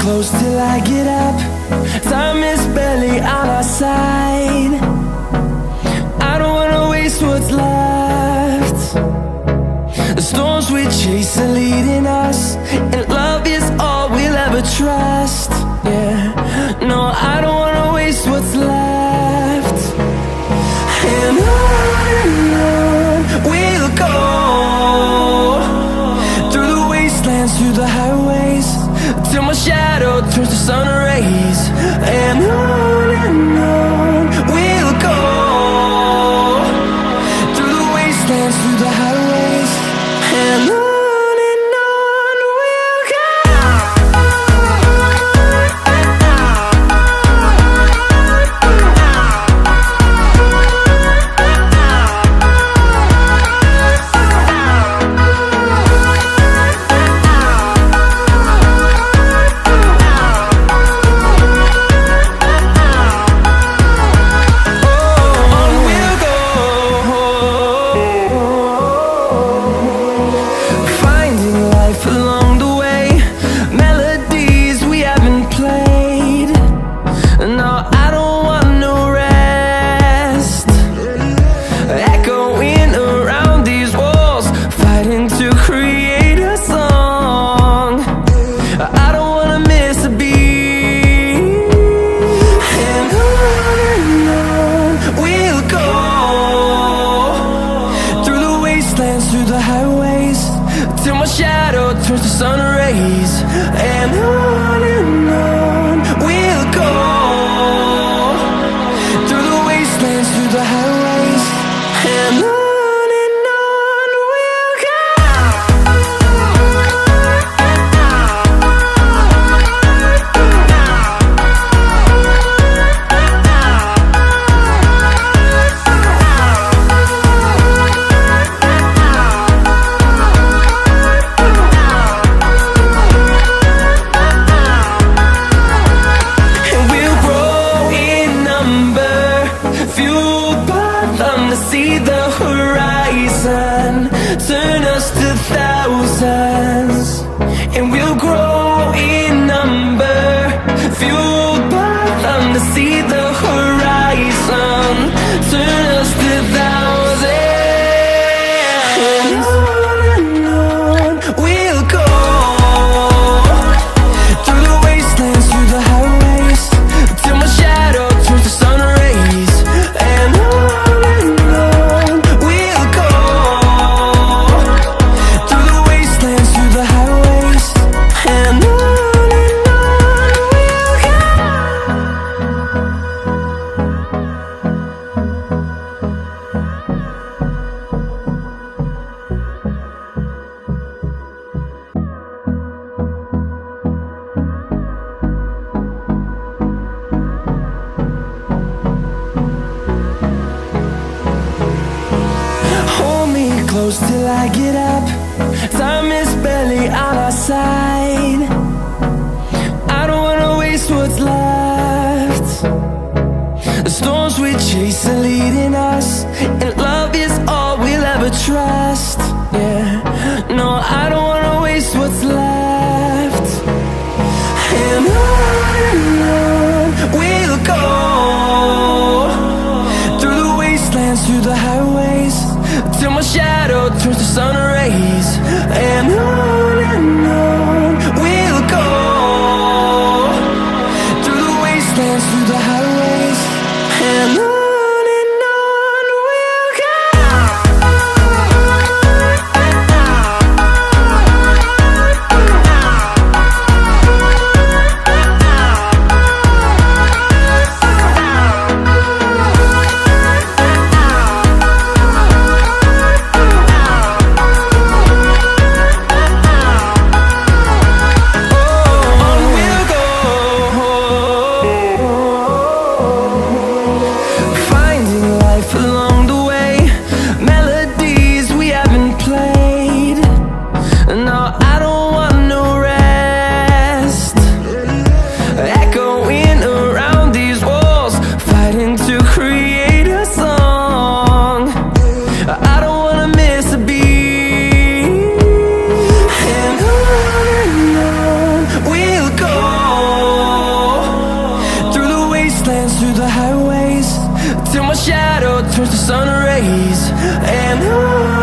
close till I get up. Time is barely on our side. I don't wanna waste what's left. The storms we chase are leading us, and love is all we'll ever trust. Yeah, no, I don't wanna waste what's left. And on we'll go, through the wastelands, through the highways, till my shadow turns to sun rays. And on we'll go, through the wastelands, through the highways, and on we'll go. Through the highways, till my shadow turns to sun rays. And on we'll go, through the wastelands, through the highways, and on we'll go. See the horizon, turn us to thousands, and we'll grow in number, fueled by them. To see the horizon, turn us to thousands, and on we'll go, through the wastelands, through the highways, till my shadow turns to sun rays. And close till I get up. Time is barely on our side. I don't wanna waste what's left. The storms we chase are leading us, and love is all we'll ever trust. Yeah, no, I don't wanna waste what's left. And on we'll go, through the wastelands, through the highways, till my shadow turns to sun rays. And on we'll go, through the wastelands, through the highways, and on through the highways till my shadow turns to sun rays. And on